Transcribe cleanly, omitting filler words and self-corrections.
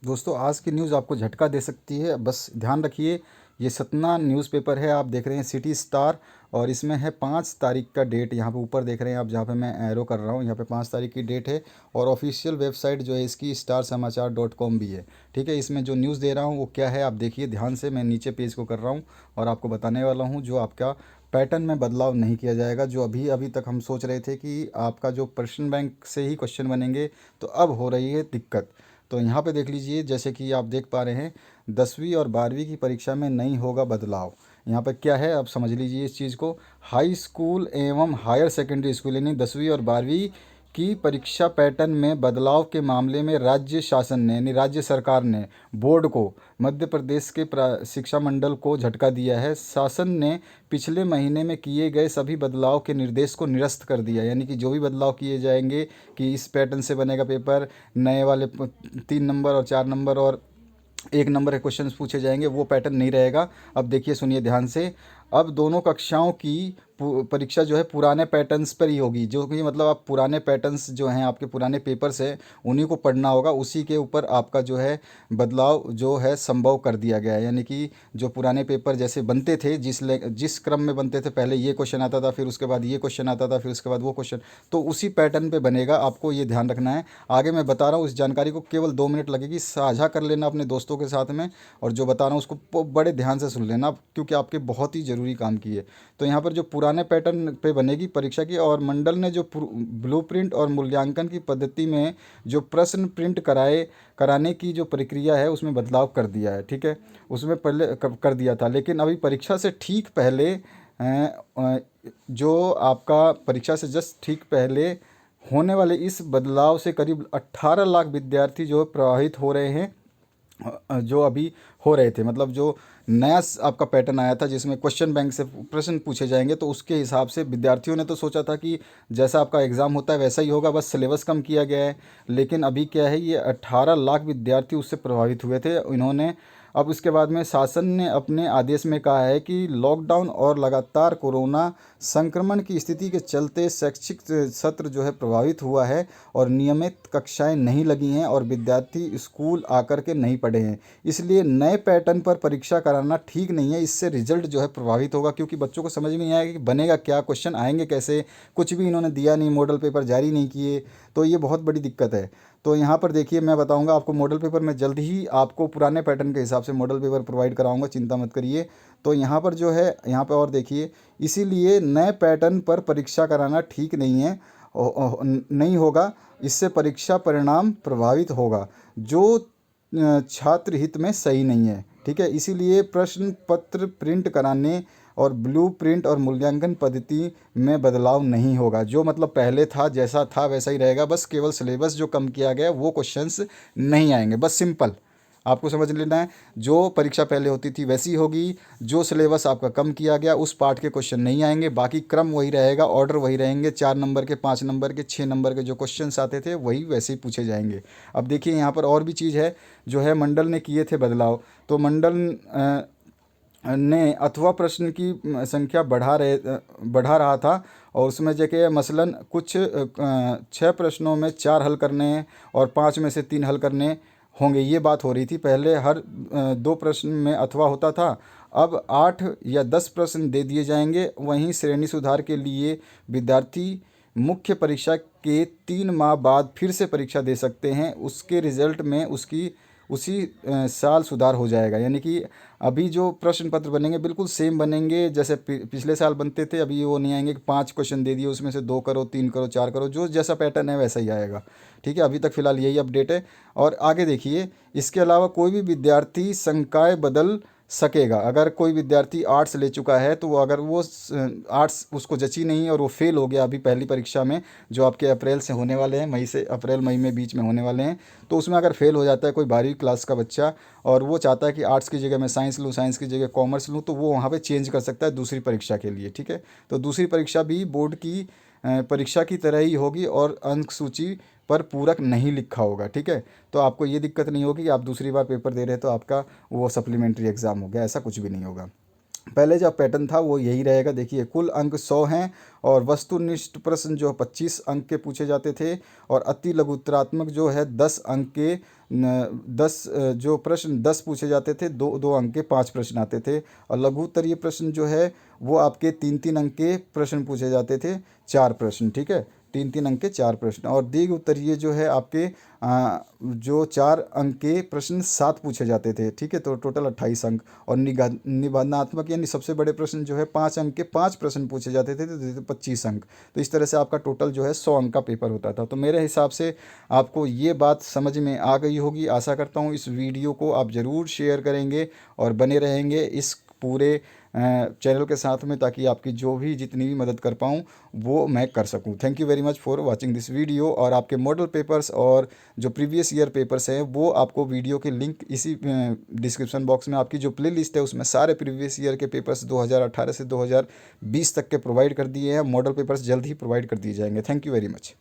दोस्तों आज की न्यूज़ आपको झटका दे सकती है, बस ध्यान रखिए। ये सतना न्यूज़पेपर है, आप देख रहे हैं सिटी स्टार, और इसमें है 5 तारीख का डेट। यहाँ पे ऊपर देख रहे हैं आप, जहाँ पे मैं एरो कर रहा हूँ, यहाँ पे 5 तारीख की डेट है। और ऑफिशियल वेबसाइट जो है इसकी starsamachaar.com भी है। ठीक है, इसमें जो न्यूज़ दे रहा हूँ वो क्या है आप देखिए ध्यान से। मैं नीचे पेज को कर रहा हूँ और आपको बताने वाला हूँ जो आपका पैटर्न में बदलाव नहीं किया जाएगा। जो अभी अभी तक हम सोच रहे थे कि आपका जो प्रश्न बैंक से ही क्वेश्चन बनेंगे, तो अब हो रही है दिक्कत। तो यहाँ पे देख लीजिए, जैसे कि आप देख पा रहे हैं 10वीं और 12वीं की परीक्षा में नहीं होगा बदलाव। यहाँ पे क्या है आप समझ लीजिए इस चीज़ को। हाई स्कूल एवं हायर सेकेंडरी स्कूल यानी 10वीं और 12वीं की परीक्षा पैटर्न में बदलाव के मामले में राज्य शासन ने यानी राज्य सरकार ने बोर्ड को, मध्य प्रदेश के शिक्षा मंडल को झटका दिया है। शासन ने पिछले महीने में किए गए सभी बदलाव के निर्देश को निरस्त कर दिया, यानी कि जो भी बदलाव किए जाएंगे कि इस पैटर्न से बनेगा पेपर, नए वाले 3 नंबर और 4 नंबर और 1 नंबर के क्वेश्चन पूछे जाएंगे, वो पैटर्न नहीं रहेगा। अब देखिए सुनिए ध्यान से। अब दोनों कक्षाओं की परीक्षा जो है पुराने पैटर्न्स पर ही होगी, जो कि मतलब आप पुराने पैटर्न्स जो हैं आपके पुराने पेपर्स हैं उन्हीं को पढ़ना होगा, उसी के ऊपर आपका जो है बदलाव जो है संभव कर दिया गया है। यानी कि जो पुराने पेपर जैसे बनते थे, जिस क्रम में बनते थे, पहले ये क्वेश्चन आता था, फिर उसके बाद ये क्वेश्चन आता था, फिर उसके बाद वो क्वेश्चन, तो उसी पैटर्न पे बनेगा। आपको ये ध्यान रखना है। आगे मैं बता रहा हूँ, इस जानकारी को केवल 2 मिनट लगेगी, साझा कर लेना अपने दोस्तों के साथ में, और जो बता रहा हूँ उसको बड़े ध्यान से सुन लेना, क्योंकि आपके बहुत ही ज़रूरी काम की है। तो यहाँ पर जो पुराने पैटर्न पे बनेगी परीक्षा की, और मंडल ने जो ब्लूप्रिंट और मूल्यांकन की पद्धति में जो प्रश्न प्रिंट कराने की जो प्रक्रिया है उसमें बदलाव कर दिया है। ठीक है, उसमें पहले कर दिया था, लेकिन अभी परीक्षा से ठीक पहले जो आपका परीक्षा से जस्ट ठीक पहले होने वाले इस बदलाव से करीब 18 लाख विद्यार्थी जो प्रभावित हो रहे हैं, जो अभी हो रहे थे। मतलब जो नया आपका पैटर्न आया था जिसमें क्वेश्चन बैंक से प्रश्न पूछे जाएंगे, तो उसके हिसाब से विद्यार्थियों ने तो सोचा था कि जैसा आपका एग्ज़ाम होता है वैसा ही होगा, बस सिलेबस कम किया गया है। लेकिन अभी क्या है, ये 18 लाख विद्यार्थी उससे प्रभावित हुए थे। इन्होंने अब उसके बाद में शासन ने अपने आदेश में कहा है कि लॉकडाउन और लगातार कोरोना संक्रमण की स्थिति के चलते शैक्षिक सत्र जो है प्रभावित हुआ है, और नियमित कक्षाएं नहीं लगी हैं, और विद्यार्थी स्कूल आकर के नहीं पढ़े हैं। इसलिए नए पैटर्न पर परीक्षा कराना ठीक नहीं है, इससे रिजल्ट जो है प्रभावित होगा, क्योंकि बच्चों को समझ में नहीं आएगा कि बनेगा क्या, क्वेश्चन आएंगे कैसे, कुछ भी इन्होंने दिया नहीं, मॉडल पेपर जारी नहीं किए, तो ये बहुत बड़ी दिक्कत है। तो यहाँ पर देखिए मैं बताऊंगा आपको मॉडल पेपर में, जल्द ही आपको पुराने पैटर्न के हिसाब से मॉडल पेपर प्रोवाइड कराऊंगा, चिंता मत करिए। तो यहाँ पर जो है, यहाँ पर और देखिए, इसीलिए नए पैटर्न पर परीक्षा कराना ठीक नहीं है, नहीं होगा। इससे परीक्षा परिणाम प्रभावित होगा, जो छात्र हित में सही नहीं है। ठीक है, इसीलिए प्रश्न पत्र प्रिंट कराने और ब्लू प्रिंट और मूल्यांकन पद्धति में बदलाव नहीं होगा। जो मतलब पहले था जैसा था वैसा ही रहेगा, बस केवल सिलेबस जो कम किया गया वो क्वेश्चंस नहीं आएंगे, बस सिंपल आपको समझ लेना है। जो परीक्षा पहले होती थी वैसी होगी, जो सिलेबस आपका कम किया गया उस पार्ट के क्वेश्चन नहीं आएंगे, बाकी क्रम वही रहेगा, ऑर्डर वही रहेंगे, 4 नंबर के, 5 नंबर के, 6 नंबर के जो क्वेश्चंस आते थे वही वैसे ही पूछे जाएंगे। अब देखिए यहाँ पर और भी चीज़ है, जो है मंडल ने किए थे बदलाव। तो मंडल ने अथवा प्रश्न की संख्या बढ़ा रहा था, और उसमें जगह मसलन कुछ 6 प्रश्नों में 4 हल करने हैं और 5 में से 3 हल करने होंगे, ये बात हो रही थी। पहले हर 2 प्रश्न में अथवा होता था, अब 8 या 10 प्रश्न दे दिए जाएंगे। वहीं श्रेणी सुधार के लिए विद्यार्थी मुख्य परीक्षा के 3 माह बाद फिर से परीक्षा दे सकते हैं, उसके रिजल्ट में उसी साल सुधार हो जाएगा। यानी कि अभी जो प्रश्न पत्र बनेंगे बिल्कुल सेम बनेंगे जैसे पिछले साल बनते थे। अभी वो नहीं आएंगे कि 5 क्वेश्चन दे दिए उसमें से 2 करो, 3 करो, 4 करो, जो जैसा पैटर्न है वैसा ही आएगा। ठीक है, अभी तक फ़िलहाल यही अपडेट है। और आगे देखिए, इसके अलावा कोई भी विद्यार्थी संकाय बदल सकेगा। अगर कोई विद्यार्थी आर्ट्स ले चुका है, तो वो अगर वो आर्ट्स उसको जची नहीं और वो फेल हो गया अभी पहली परीक्षा में, जो आपके अप्रैल से होने वाले हैं, मई से, अप्रैल मई में बीच में होने वाले हैं, तो उसमें अगर फेल हो जाता है कोई 12वीं क्लास का बच्चा, और वो चाहता है कि आर्ट्स की जगह मैं साइंस लूँ, साइंस की जगह कॉमर्स लूँ, तो वो वहाँ पे चेंज कर सकता है दूसरी परीक्षा के लिए। ठीक है, तो दूसरी परीक्षा भी बोर्ड की परीक्षा की तरह ही होगी, और अंक सूची पर पूरक नहीं लिखा होगा। ठीक है, तो आपको ये दिक्कत नहीं होगी कि आप दूसरी बार पेपर दे रहे हैं तो आपका वो सप्लीमेंट्री एग्ज़ाम हो गया, ऐसा कुछ भी नहीं होगा। पहले जो पैटर्न था वो यही रहेगा। देखिए कुल अंक 100 हैं और वस्तुनिष्ठ प्रश्न जो 25 अंक के पूछे जाते थे और अति लघुत्तरात्मक जो है 10 अंक के 10 जो प्रश्न 10 पूछे जाते थे, 2 2 अंक के 5 प्रश्न आते थे। और लघु उत्तरीय प्रश्न जो है वो आपके 3 3 अंक के प्रश्न पूछे जाते थे, 4 प्रश्न, ठीक है, 3 3 अंक के 4 प्रश्न। और दीर्घ उत्तरीय जो है आपके जो 4 अंक के प्रश्न 7 पूछे जाते थे, ठीक है, तो टोटल 28 अंक। और निबंधात्मक यानी सबसे बड़े प्रश्न जो है 5 अंक के 5 प्रश्न पूछे जाते थे, तो 25 अंक। तो इस तरह से आपका टोटल जो है 100 अंक का पेपर होता था। तो मेरे हिसाब से आपको ये बात समझ में आ गई होगी। आशा करता हूँ इस वीडियो को आप ज़रूर शेयर करेंगे और बने रहेंगे इस पूरे चैनल के साथ में, ताकि आपकी जो भी जितनी भी मदद कर पाऊँ वो मैं कर सकूँ। Thank you very much for watching this video. और आपके मॉडल पेपर्स और जो प्रीवियस ईयर पेपर्स हैं वो आपको वीडियो के लिंक इसी डिस्क्रिप्शन बॉक्स में, आपकी जो प्लेलिस्ट है उसमें सारे प्रीवियस ईयर के पेपर्स 2018 से 2020 तक के प्रोवाइड कर दिए हैं। मॉडल पेपर्स जल्द ही प्रोवाइड कर दिए जाएंगे। Thank you very much.